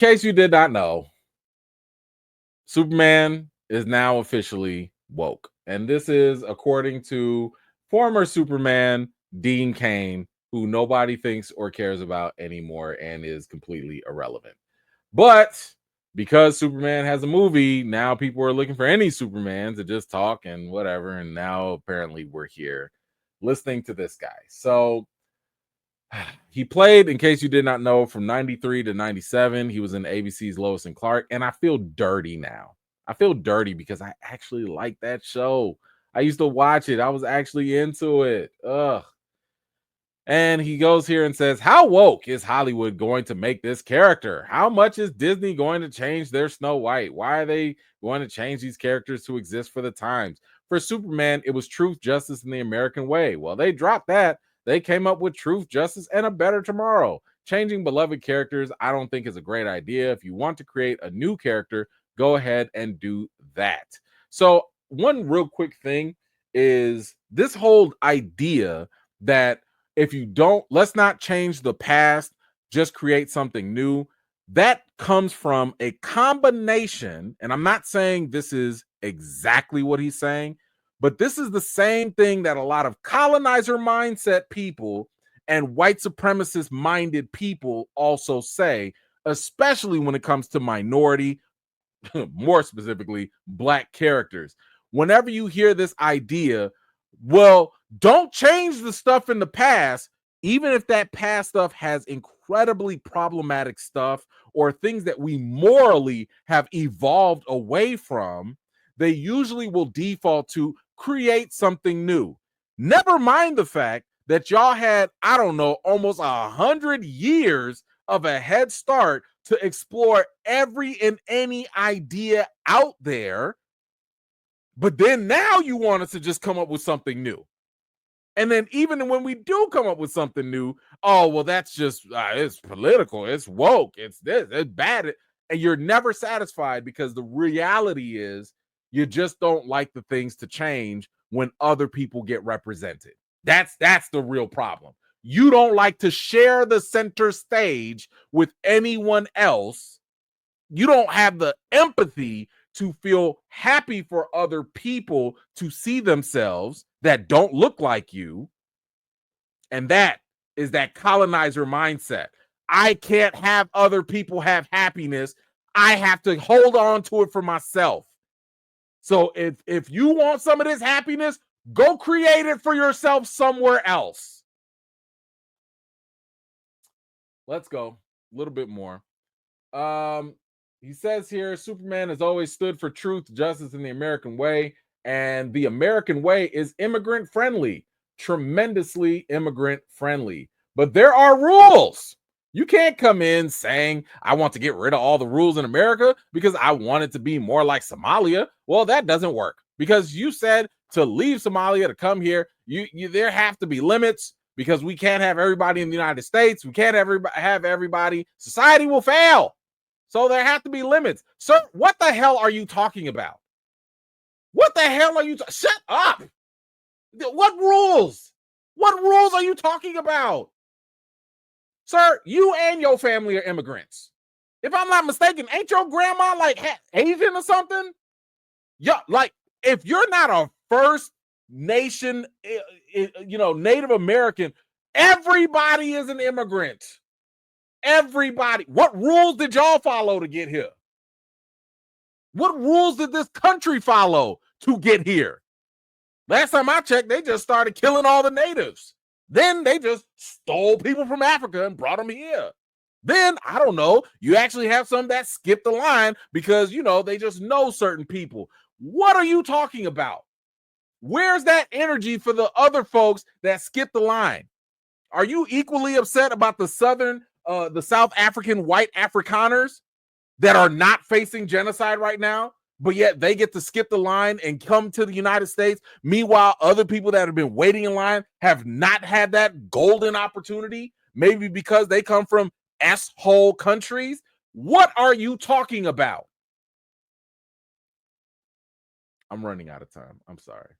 In case you did not know, Superman is now officially woke. And this is according to former Superman, Dean Cain, who nobody thinks or cares about anymore and is completely irrelevant. But because Superman has a movie, now people are looking for any Superman to just talk and whatever. And now apparently we're here listening to this guy. So he played, in case you did not know, from 93 to 97. He was in ABC's Lois and Clark. And I feel dirty now. I feel dirty because I actually like that show. I used to watch it. I was actually into it. Ugh. And he goes here and says, how woke is Hollywood going to make this character? How much is Disney going to change their Snow White? Why are they going to change these characters to exist for the times? For Superman, it was truth, justice, and the American way. Well, they dropped that. They came up with truth, justice, and a better tomorrow. Changing beloved characters, I don't think is a great idea. If you want to create a new character, go ahead and do that. So, one real quick thing is this whole idea that if you don't, let's not change the past, just create something new. That comes from a combination, and I'm not saying this is exactly what he's saying, but this is the same thing that a lot of colonizer mindset people and white supremacist minded people also say, especially when it comes to minority, more specifically, black characters. Whenever you hear this idea, well, don't change the stuff in the past, even if that past stuff has incredibly problematic stuff or things that we morally have evolved away from. They usually will default to create something new. Never mind the fact that y'all had, I don't know, almost 100 years of a head start to explore every and any idea out there. But then now you want us to just come up with something new. And then even when we do come up with something new, oh, well, that's just, it's political, it's woke, it's this, it's bad. And you're never satisfied because the reality is you just don't like the things to change when other people get represented. That's the real problem. You don't like to share the center stage with anyone else. You don't have the empathy to feel happy for other people to see themselves that don't look like you. And that is that colonizer mindset. I can't have other people have happiness. I have to hold on to it for myself. So if you want some of this happiness, go create it for yourself somewhere else. Let's go a little bit more. He says here, Superman has always stood for truth, justice, and the American way. And the American way is immigrant friendly, tremendously immigrant friendly. But there are rules. You can't come in saying, I want to get rid of all the rules in America because I want it to be more like Somalia. Well, that doesn't work because you said to leave Somalia to come here. There have to be limits because we can't have everybody in the United States. We can't have everybody. Society will fail. So there have to be limits. Sir, what the hell are you talking about? What the hell are you? Shut up. What rules? What rules are you talking about? Sir, you and your family are immigrants. If I'm not mistaken, ain't your grandma like Asian or something? Yeah, like if you're not a First Nation, Native American, everybody is an immigrant. Everybody. What rules did y'all follow to get here? What rules did this country follow to get here? Last time I checked, they just started killing all the natives. Then they just stole people from Africa and brought them here. Then, I don't know, you actually have some that skip the line because, they just know certain people. What are you talking about? Where's that energy for the other folks that skip the line? Are you equally upset about the South African white Afrikaners that are not facing genocide right now, but yet they get to skip the line and come to the United States? Meanwhile, other people that have been waiting in line have not had that golden opportunity, maybe because they come from S-hole countries. What are you talking about? I'm running out of time. I'm sorry.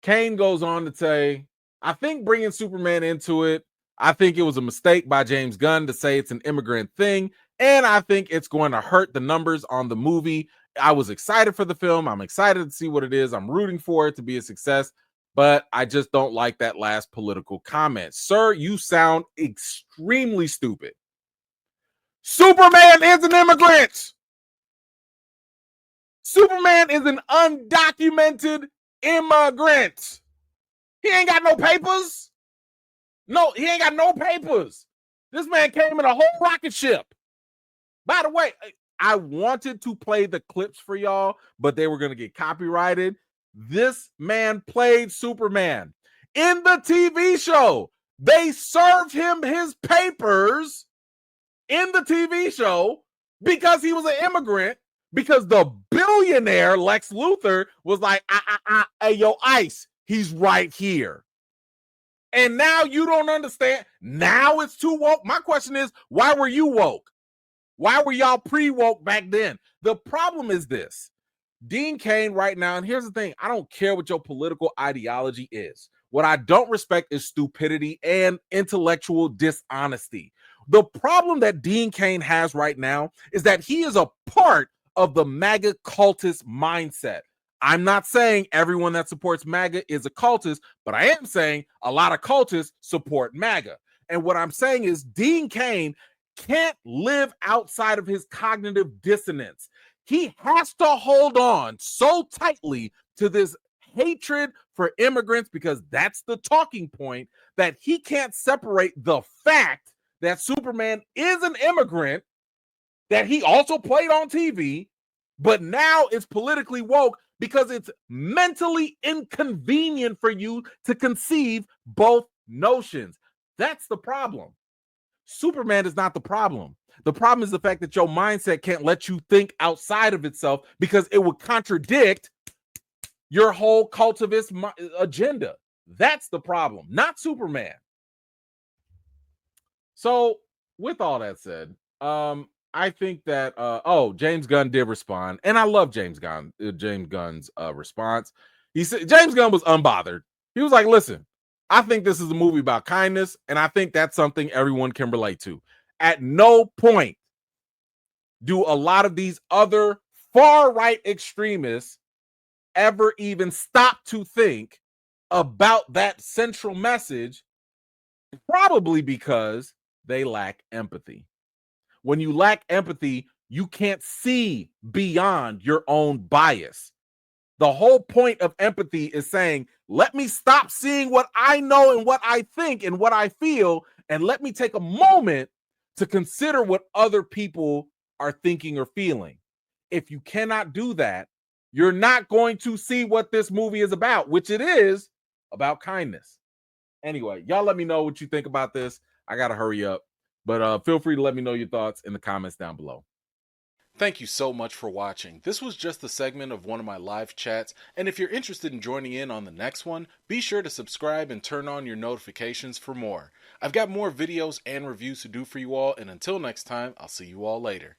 Cain goes on to say, I think bringing Superman into it I think it was a mistake by James Gunn to say it's an immigrant thing, and I think it's going to hurt the numbers on the movie. I was excited for the film. I'm excited to see what it is. I'm rooting for it to be a success, but I just don't like that last political comment. Sir, you sound extremely stupid. Superman is an immigrant. Superman is an undocumented immigrant. He ain't got no papers. No, he ain't got no papers. This man came in a whole rocket ship. By the way, I wanted to play the clips for y'all, but they were going to get copyrighted. This man played Superman in the TV show. They served him his papers in the TV show because he was an immigrant, because the billionaire Lex Luthor was like, hey, yo, Ice, he's right here. And now you don't understand. Now it's too woke. My question is, why were you woke? Why were y'all pre-woke back then? The problem is this. Dean Cain right now, and here's the thing, I don't care what your political ideology is. What I don't respect is stupidity and intellectual dishonesty. The problem that Dean Cain has right now is that he is a part of the MAGA cultist mindset. I'm not saying everyone that supports MAGA is a cultist, but I am saying a lot of cultists support MAGA. And what I'm saying is Dean Cain can't live outside of his cognitive dissonance. He has to hold on so tightly to this hatred for immigrants, because that's the talking point, that he can't separate the fact that Superman is an immigrant, that he also played on TV, but now it's politically woke because it's mentally inconvenient for you to conceive both notions. That's the problem. Superman is not the problem. The problem is the fact that your mindset can't let you think outside of itself, because it would contradict your whole cultivist agenda. That's the problem, not Superman. So with all that said, I think that James Gunn did respond, and I love James Gunn's response. He said James Gunn was unbothered. He was like, listen, I think this is a movie about kindness, and I think that's something everyone can relate to. At no point do a lot of these other far-right extremists ever even stop to think about that central message, probably because they lack empathy. When you lack empathy, you can't see beyond your own bias. The whole point of empathy is saying, let me stop seeing what I know and what I think and what I feel, and let me take a moment to consider what other people are thinking or feeling. If you cannot do that, you're not going to see what this movie is about, which it is about kindness. Anyway, y'all let me know what you think about this. I got to hurry up, but feel free to let me know your thoughts in the comments down below. Thank you so much for watching. This was just a segment of one of my live chats, and if you're interested in joining in on the next one, be sure to subscribe and turn on your notifications for more. I've got more videos and reviews to do for you all, and until next time, I'll see you all later.